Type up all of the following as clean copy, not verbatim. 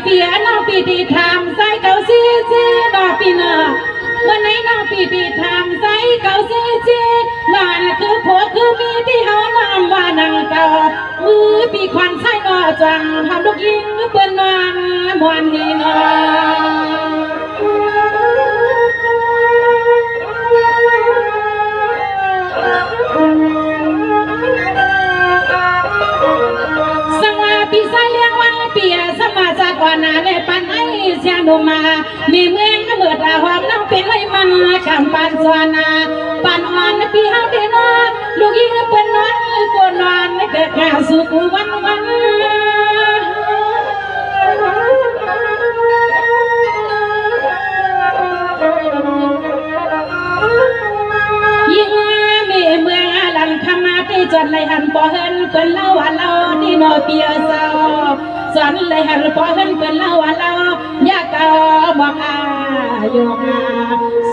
เปียน้องปีดีทำใส่เก่าซีซีดอกปีเนอเมื่อไหนน้องปีดีทำใส่เก่าซีซีนอนคือผัวคือมีที่เฮานำว่านังเก่ามือปีควันใส่นอจังทำลูกยิงเปิ้นนอนมวนนี่นอปีไซเลี้ยงวันเปียสมาจากวานาเลปันไอเสียงดูมามีเมืองเมื่อตาหอมน้องเป็นไรมันกำปันสวานาปันอ่อนปีเฮาเดนอลูกยิงเป็นนอนกวนนอนเกิดงาสุขวันยิงมีเมืองหลังขมาที่จนเลยหันปอเฮินเป็นเล่าว่าเราที่นอเปียเศร้าสอนเลยหันปอเฮินเป็นเล่าว่าเราอยากเก่าบอกอาโยงา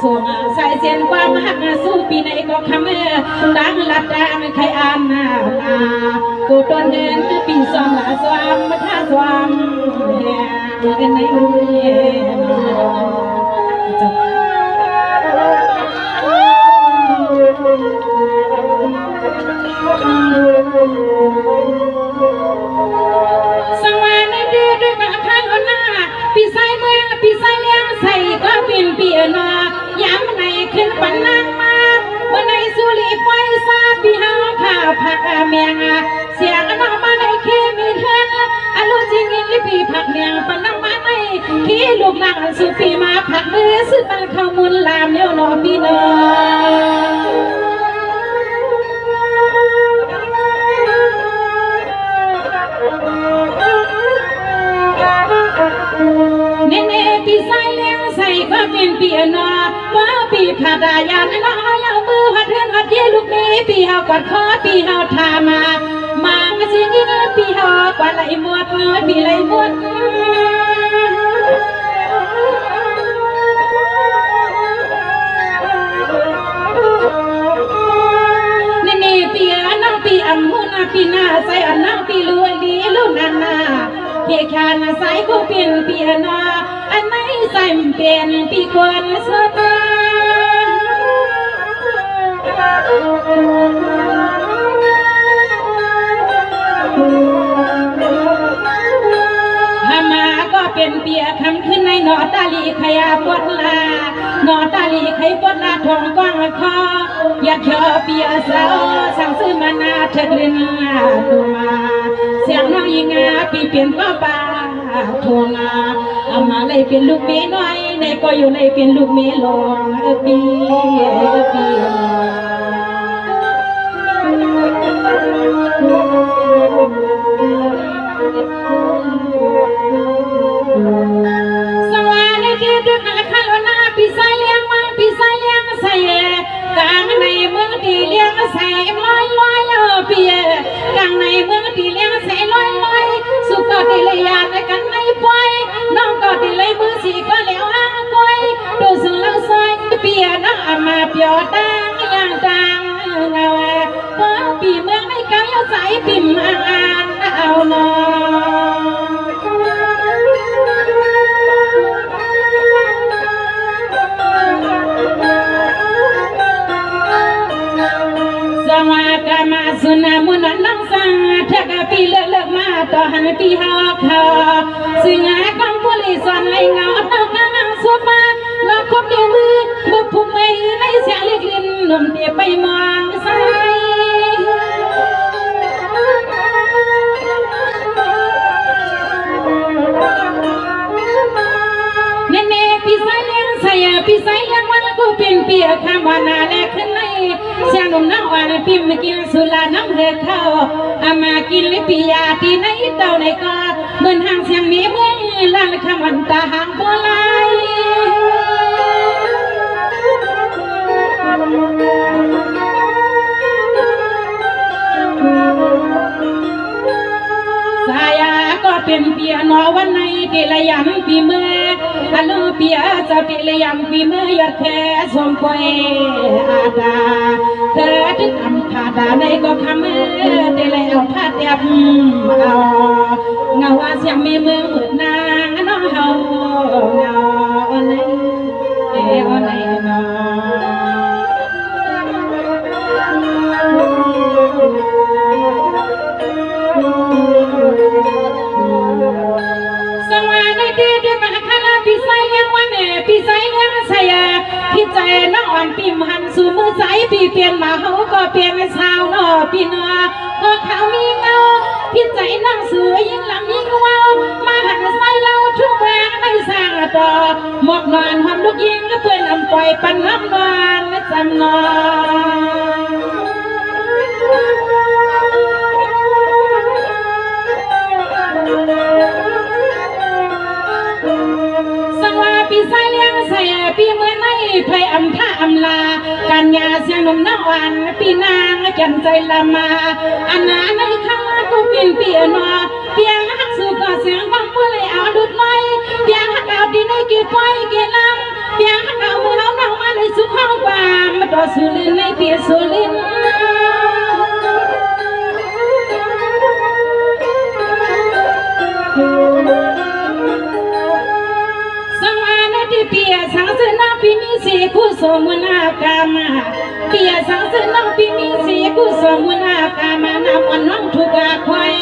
ส่งใส่เส้นความหักสู้ปีไหนก็คำดังลัดดังใครอ่านนากูต้นเดินปีสองละสวามท่าสวามเฮ้กันในมือสังวานเดือดด้วยกะข้างหน้าปีไซเมืองปีไซเลี้ยงใส่ก็เป็นเปียนย้ำในขึ้นปันนางมาเมื่อในสุริไฟซาปีหาข้าวผักเมียงเสียงน้องมาในเคมีเทินอารมณ์จริงลิปีผักเมียงปันน้ำมาในขี้ลูกหลังสุปีมาผักมือซื้อปันข้าวมุนลามเลี้ยวนอปีนเนปีไซเลี้ยงใส่ก็เป็นเปียนว่าปีผัดายานน้อยเอามือหัดเทือนหัดเยี่ยลูกนี้ปีเฮากวาดคอปีเฮาทามามากระสิงปีเฮากวาดไหลหมดปีไหลหมดเนปีน้องปีอัมมุนาปีนาใส่อันน้องปีลวยลีลุนานาเพียคานใส่ก็เป็นเปียนอันไหนใส่เป็นปีกวนสตาหามาก็เป็นเปียคำขึ้นในหนอตาลีขยาปวดลาหนอตาลีไขปวดลาทองกว้างคออยากเจอเปียสาวสั่งซื้อมานาเถิดลินดูมาเสียงน้องยิงปีเปลี่ยนก็ป่าทวงเอามาเลยเป็นลูกเมียน้อยในก็อยู่ในเป็นลูกเมียหลวงปีสวรรค์ที่ดึกอะไรข้าวหน้าปีไซเลี้ยงมาปีไซเลี้ยงใส่กลางในเมืองที่เลี้ยงใส่ลอยเปียกลางในเมืองที่เลี้ยงใส่ลอยสุขก็ดีเลยยาในกันไม่ปล่อยน้องก็ดีเลยมือสีก็แล้วอ้างก้อยดูสึงเล่าซอยเปียน้องมาเปียวดังอย่างดังเงาเพราะปีเมืองไม่เก่าใส่ปิ่มอ่านเอานอสวัสดีมาสุนามุนน้องสังเทกปีเลิกมาต่อหันปีหาเขาซึ่งกองผู้ลิสันไหลเงาต้องงานสวดมาลอกคบเดียวมือบุกพุ่งไปในเสียงเล็กลิ้นนมเดียไปมองใส่เนปีไซเลี้ยงใส่ปีไซเลี้ยงวันกูเป็นเปียข้ามวานาแลกขึ้นในเสียงนมน้องวานพิมกินสุราน้ำเหือเข้าอามากินลิปิยาที่ในเต่าในก็เหมือนห่างเสียงมีเมื่อลั่นคำวันตาห่างบัวลายสายาก็เป็นเปียนอวันในเกลยำปีเมื่อฮัลโหลเปียจะเกลยำปีเมื่อยอดแค่สมควยอาดาเธอถึงทำขาดาในก็คำเมื่อเดลเอาผ้าเตียบเอาเงาว่าเสียงมีมือเหมือนนาง เปลี่ยนสาวหนอพี่น้องก็เขามีเงาพี่ใจนั่งสวยยิ่งลำยิ่งว้าวมาหันใส่เราทุกแหวนไม่สร้างต่อหมกนอนหอมลูกยิงก็เพื่อนลำปล่อยปันน้ำนอนและจำนอนสังวาปีใส่เลี้ยงใส่ปีเมื่อในไพอำท่าอำลาการยาเสียงนมน้ำวันปีนางจันใจละมาอันนาในข้างกูเป็นเปียนอเปียงหักสู่ก็เสียงบังเมื่อเลยเอาดุดไม้เปียงหักเอาดีในกี่ไฟกี่ลำเปียงหักเอามือเอาหนังมาเลยสุขห้องกว่ามาต่อสุรินในเปียสุรินเปียสังเสนปีมีสีกุศลมุนากามาเปียสังเสนปีมีสีกุศลมุนากามานำอันน้องทุกอาควาย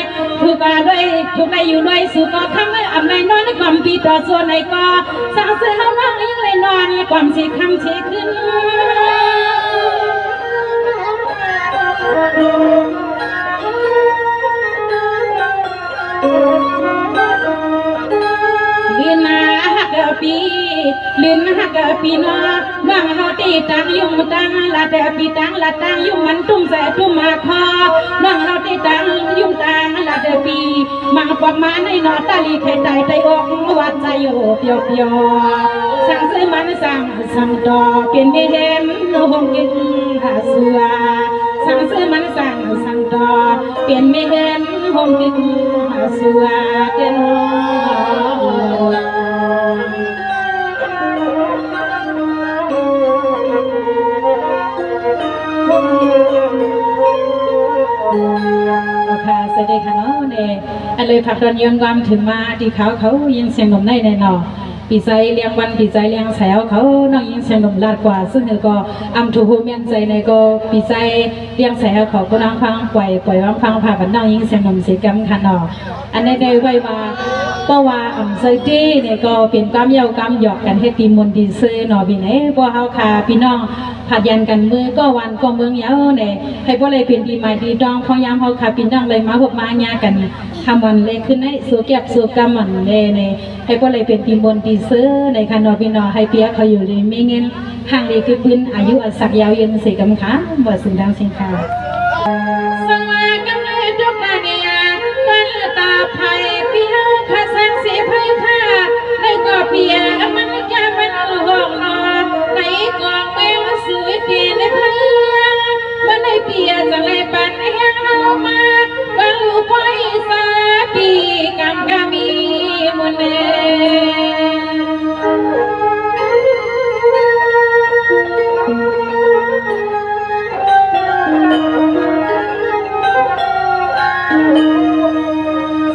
ทุกอาด้วยทุกได้อยู่ด้วยสุขก็คำไม่อำในนอนในความปีต่อส่วนในก็สังเสนน้องยังเลยนอนในความสีคำสีขึ้นลินหักปีลินหักปีน้องบางเฮาตีตังยุ่งตังละแต่ปีตังละตังยุ่งมันตุ้มแสตุ้มมาคอบางเฮาตีตังยุ่งตังละแต่ปีมังปอกมาในนอตาลีไข่ไตไตอกวัดใจโยเปียวเปียวสั่งซื้อมันสั่งต่อเปลี่ยนไม่เห็นหงกินหาเสือสั่งซื้อมันสั่งต่อเปลี่ยนไม่เห็นหงกินหาเสือเต้นค่ะเสด็จค่ะเนาะเนี่ยอะไรผักดอนย้อนความถึงมาที่เขายินเสียงหนุ่มในแน่นอนปีใจเลี้ยงวันปีใจเลี้ยงแสวเขาน้องยินเสียงหนุ่มลาดกว่าซึ่งก็อัมถูหูเมียนใจในก็ปีใจเลี้ยงแสวเขาก็น้องฟังปล่อยว่างฟังผ่าบันน้องยินเสียงหนุ่มสีกำค่ะเนาะอันนี้ได้ไว้ว่าก็ว่าเซอร์ตี้เนี่ยก็เป็นความเย้าความหยอกกันให้ตีมนดีเซอร์หน่อพี่ไหนบ่เฮาค่ะพี่น้องผัดยันกันมือก็วันก็เมืองเย้าเนี่ยให้พวกเลยเป็นดีใหม่ดีดองพอยามเฮาค่ะพี่น้องเลยมาพบมาญากันทำวันเลยขึ้นให้สู่เก็บสู่กำมันเลยเนี่ยให้พวกเลยเป็นตีมนดีเซอร์ในค่ะเนาะพี่น้องให้เปียเขาอยู่เลยไม่เงินห่างเลยคือพื้นอายุอัศักยาวยืนเสกำค่ะบ่สิ่งดังสิ่งค่ะสวัสดีเลยทุกท่านเนี่ยมันตาไผ่เปียภาษาสีไผ่ผ้าในก็เปียมันจะมันห้องนอนในกองแมวสวยเปียในไผ่มันในเปียจะเลยปันแห้งเอามาบางลูกไผ่สาปีกำกามีมุนเน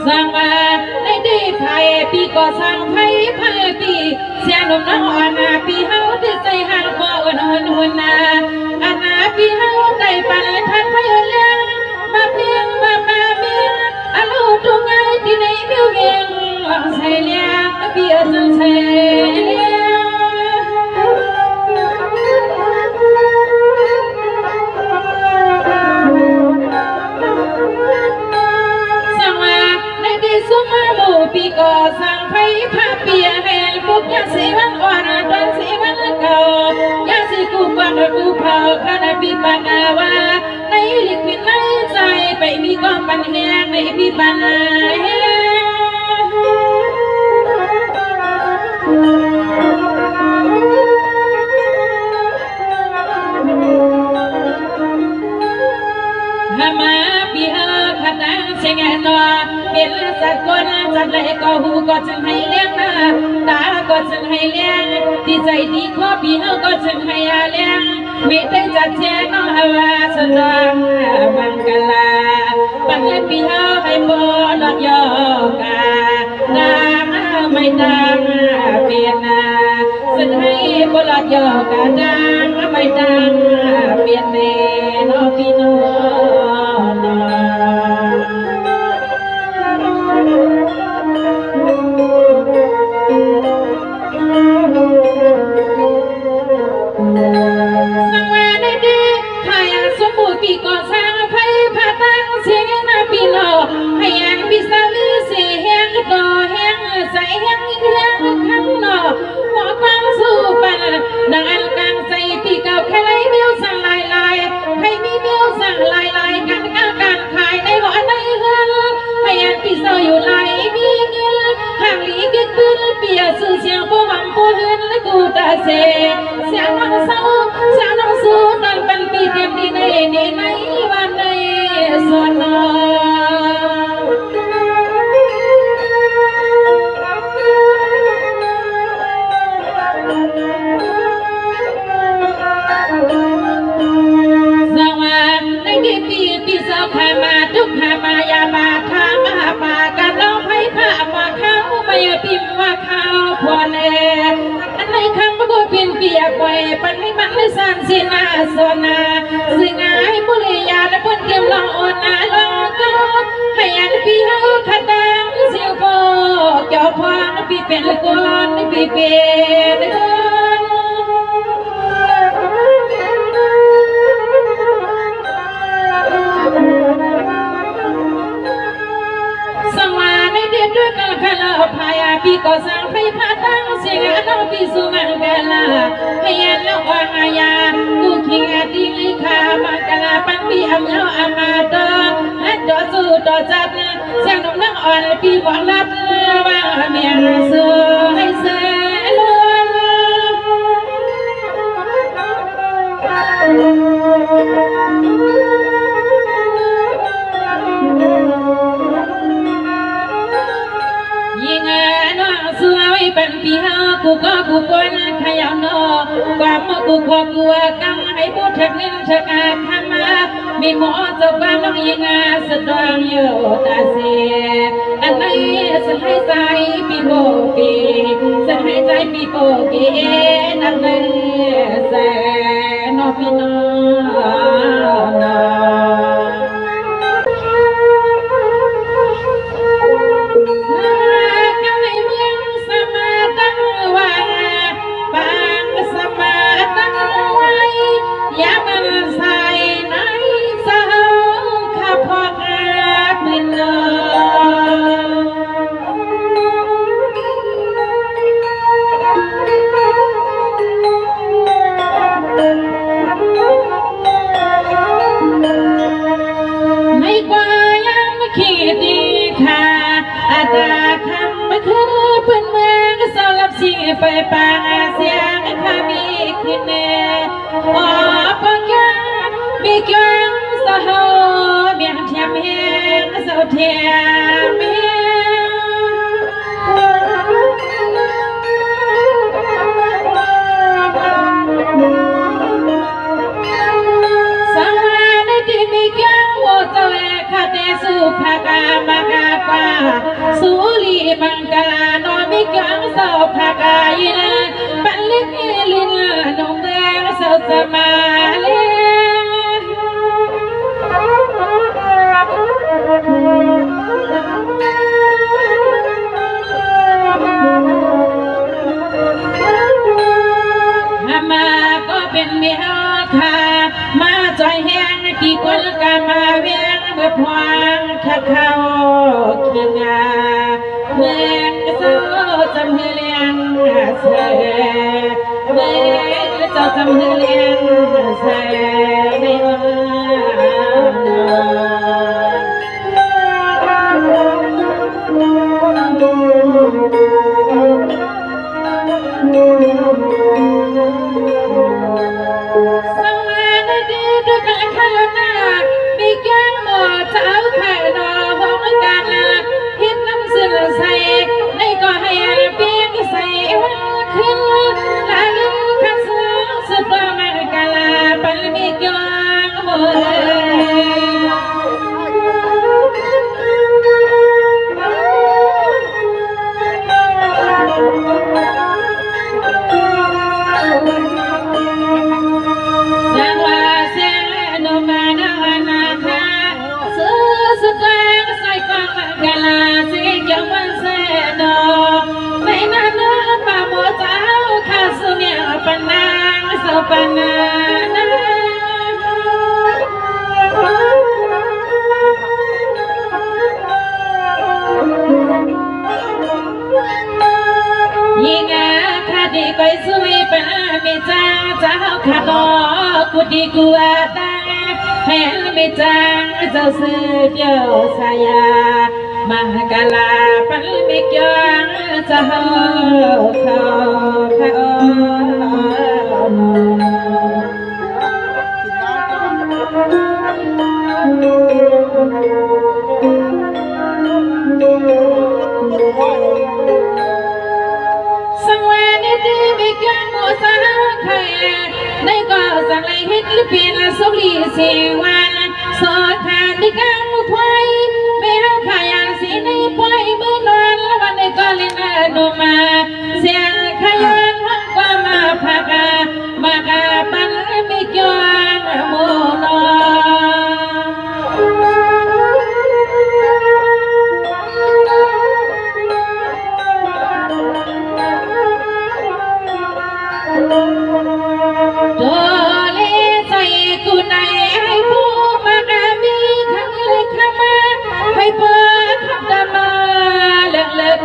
สั่งมาในดีไผ่ปีก็สั่งไผ่ปีเสียงนมน้องอาณาปีเฮาที่ใจหันก็อุ่นหุ่นนาอาณาปีเฮาใจปันทันไผ่เลี้ยงมาเพียงมาเมียงอนุทุงไงที่ในเบี้ยวเวียงใส่เลี้ยงเบี้ยจนใส่เลี้ยงสุมาโมปีก็สั่งไผ่ผ้าเปียแห่บุกยาสีวันอ่อนตอนสีวันเก่ายาสีกูปันกูเผาขณะปีปันว่าในลิขิตในใจไปมีก็ปันแหงในปีปันแหงมาปีเฮขณะเชงนอเป็นสักคนจัดเลยก็หูก็จึงให้เลี้ยงนะตาก็จึงให้เลี้ยงที่ใจดีขอปีเฮก็จึงให้เลี้ยงไม่ได้จัดแจงน้องฮาวาสดองบังกลาปันเล็บปีเฮให้บ่ลดยอกาตามไม่ตามเปลี่ยนนาซึ่งให้บ่ลดยอกาตามไม่ตามเปลี่ยนเนนอพี่น้องสังเวชดีพายสมบูรณ์ ปันให้มันไม่สานสินาโซนาซึ่งไอ้บุรียาและเพิ่นเกี่ยวลองอ่อนนาลองก็ให้อันพี่เฮาขัดดังเสียวพอเจ้าพองพี่เป็นคนพี่เป็นคนสังวาในเดือนด้วยกันพลาพายาพี่ก็สั่งให้พาตั้งเสียงน้องพี่สุมังกลาให้ยันละอ่อนอาญากูขิงอาทิลิขามังกลาปังพี่อำยาวอามาตอฮัดจอสู้ต่อจัดเสียงน้องนักอ่อนพี่บอกรับว่าเมียสู้ให้เสียล้วนยิ่งน้องสวยเป็นพี่เฮากูก็กูปนขยันนอความกูขอกูกังให้พูดถึงเงินชักอาคามามีหมอจะบ้านน้องยิ่งสะดวกอยู่ตาเสียอันไหนจะให้ใจปีโบกีจะให้ใจปีโบกีนั่นเลยแสนอพี่น้องไปปางเสียงข้ามีขึ้นแน่อ๋อปังยังมีเกี่ยงสะหัวเบียงเทียมแห้งเสาเทียมแห้สวรรค์ที่มีเกี่ยงโมเจริญข้าเตสุภากามากาปาสุลีบังกลาโนมิเกี่ยงเสาภากายนะปันเล็กลินนงแดงเสาสมาเลมาก็เป็นเมียค่ะมาจอยแห้งกี่คนกันมาเวียงเมื่อพวงข้าเขาขี้งาเมืองเสาจำเฮียเลี้ยงเสเมืองเจ้าจำเฮียเลี้ยงเสไม่ว่าปนายิ่งข้าดีก็สวยปาไม่จ้าเจ้าข้าดอกูดีกูตาแห่ไม่จ้าเจ้าสื่อเจ้าสายามากาลาปันไม่เกี่ยงเจ้าเขาสังเวชดีไม่เกี่ยงโมสาใครได้ก็สั่งเลยฮิตลิปินสุรีเสียงวันสอดทานที่กังพวยไม่เอาขายางสีในพวยมือนอนแล้ววันนี้ก็เล่นโนมาเสียงขยันห้องก็มาพากามา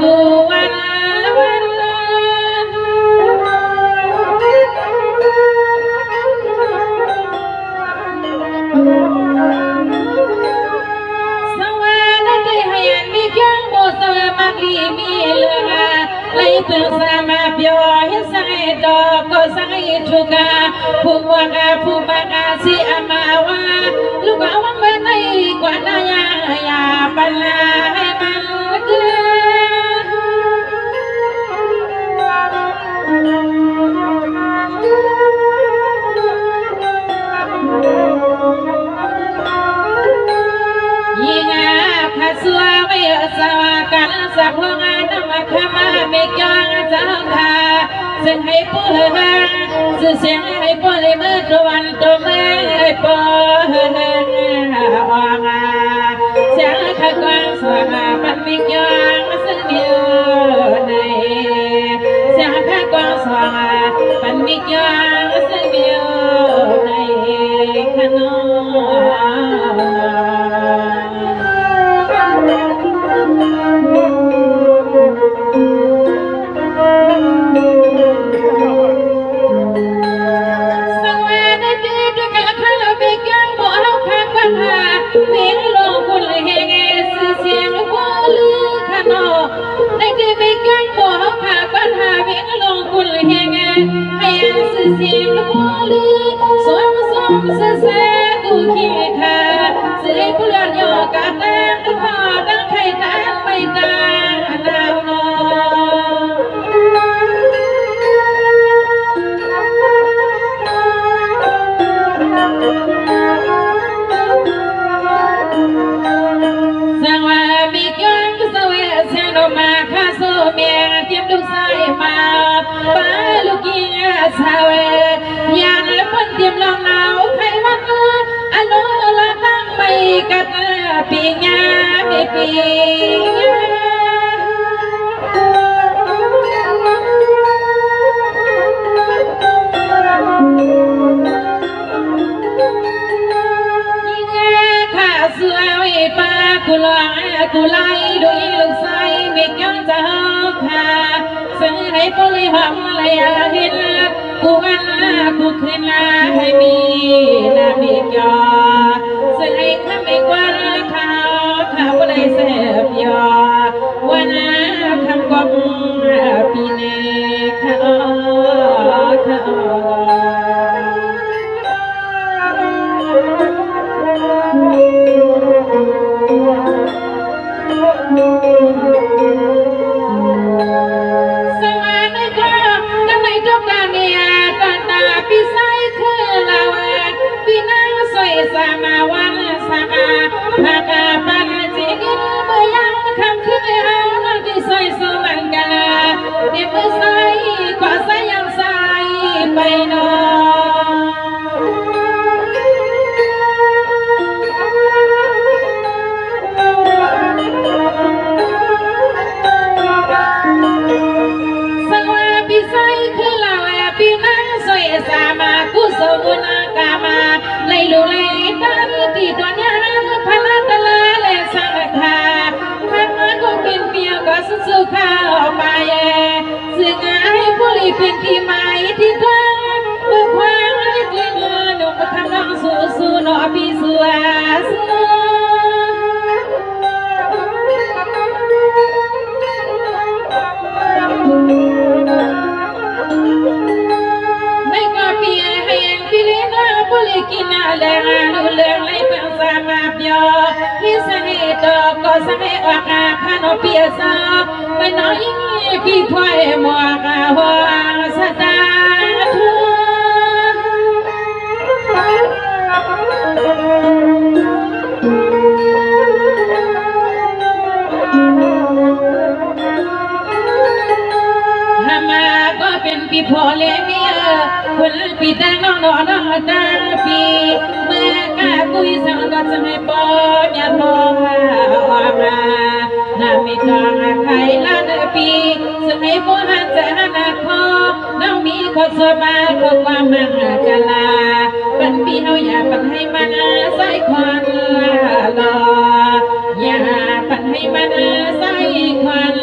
กูวันวันสวรรค์ได้ให้มีแก่โมสมักลีมีเลือไล่เปลือกสามาเบียวให้ใส่ดอกก็ใส่ทุกาผู้ว่ากาผู้บากาสิอามาว่าลูกเอาไว้ในกว่านายายาปัญหาให้มันเกิดยิ่งอาภัสวาไม่สวากันสักพงานมาขมาไม่ยองเจ้าค่ะซึ่งให้ผู้เฮงสื่อเสียงให้ผู้เลยมือตะวันตัวมือให้ผู้เฮงออกเสียงข้ากวางสว่างปันไม่ยองซึ่งมีในเสียงข้ากวางสว่างปันไม่ยองซึ่งมีในขนเวียงลงคนเลยเฮงสื่อเสียงพ่อลือขนอในที่ไม่แก้บ่เขาขาปัญหาเวียงลงคนเลยเฮงให้สื่อเสียงพ่อลือสวมเสียกูขี้ขาสื่อผู้เลี้ยงยอกาแตงพ่อดังไข่ตาไม่ตาดาวนอมาข้าโซเมียเทียมลูกชายมาป้าลูกยิงสาวอยางและพ้นเทียมลองหนาวใครว่าอนุละตั้งไม่กัดปีงาไม่ปีข้าเสือไว้ป้ากุลากุไลดูลูกชายไม่ย้อนจะขาซึ่งให้ปุริหอมเลยเห็นกูวันกูคืนให้มีนาไม่ย้อนซึ่งให้ข้าไม่กวนข้าวปุริเสียบยอวันคำกบปีเนข้าสามาวันสามาพากาปันจิกินเมื่อยังคำขึ้นเอานั่นที่ใส่สมันกันเดี๋ยวเมื่อใส่กว่าใส่ยังใส่ไปนอสวาปีใส่คือเราปีนั้นสวยสามากุศลนากามาเลยรู้เลยตั้งที่ตัวนี้พลัดตะลาเลยสังขารข้างมาก็เป็นเปียก็สู้ข้าออกไปซึ่งให้ผู้ลีเป็นที่หมายที่เธอเมื่อความให้เธอหนุ่มทำน้องสู้หนอพี่สวยกินอะไรดูเรื่องไรเป็นสามาเบียวที่สนิทก็สนิทออกมาขนมเปียซาไปน้อยพี่พ่อยมัวกาหัวสตาทัวมาก็เป็นพี่พ่อเลี้ยงเมียคนปีแต่น้องน้องตาปีเมื่อกากุยสังก็จะไม่ปอนยาทองมาน้ำมีกองไข่ล้านปีซึ่งให้พวกหันจะหันคอน้องมีคนสบายก็ความมันกะลาปันปีเอาอย่าปันให้มันใส่ควันรออย่าปันให้มันใส่ควัน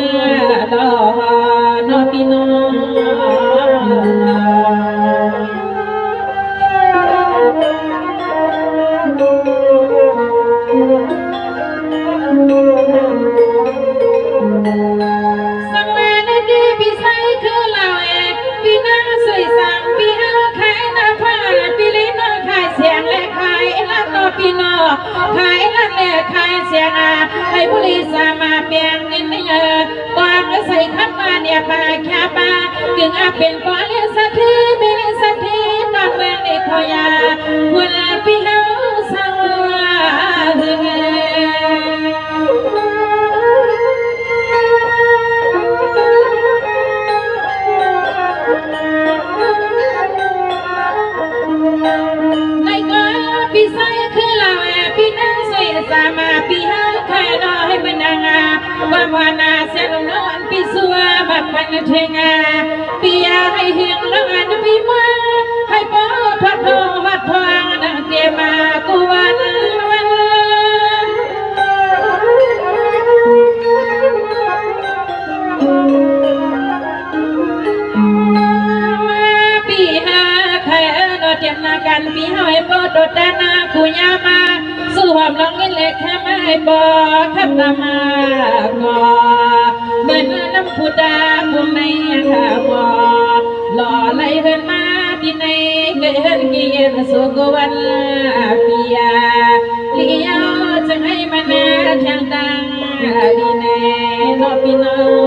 บุรีสามาเปียงเงินเยอะกวางใส่ขับมาเนี่ยปาแค่ปากึ่งอาเป็นปอเลสถีเมสถีตอนเมืองในทอยาคุณพี่เฮาสาวหึงในก้อนพี่ใส่คือเราพี่นั่งสวยสามาพี่เฮาแค่รอให้มันนางว่าวานาเสลนอนพี่สัวบัดพันเทงพี่อยากให้เฮียงละอันพี่มาให้ปอพัดโตวัดทองนังเกมากูวันวันพี่หาใครเตรียมนากันพี่หอยโปโดดานาคุยามาสู้หอมลองเงินเล็กแค่ไม่บอขับตามางอเหมือนน้ำผู้ดาบุญในข้าวหล่อไหลเฮินมาที่ในเกินเกียรติสุกวันปียาเลี้ยวจะให้มันทางดังดีแน่นอพี่น้อง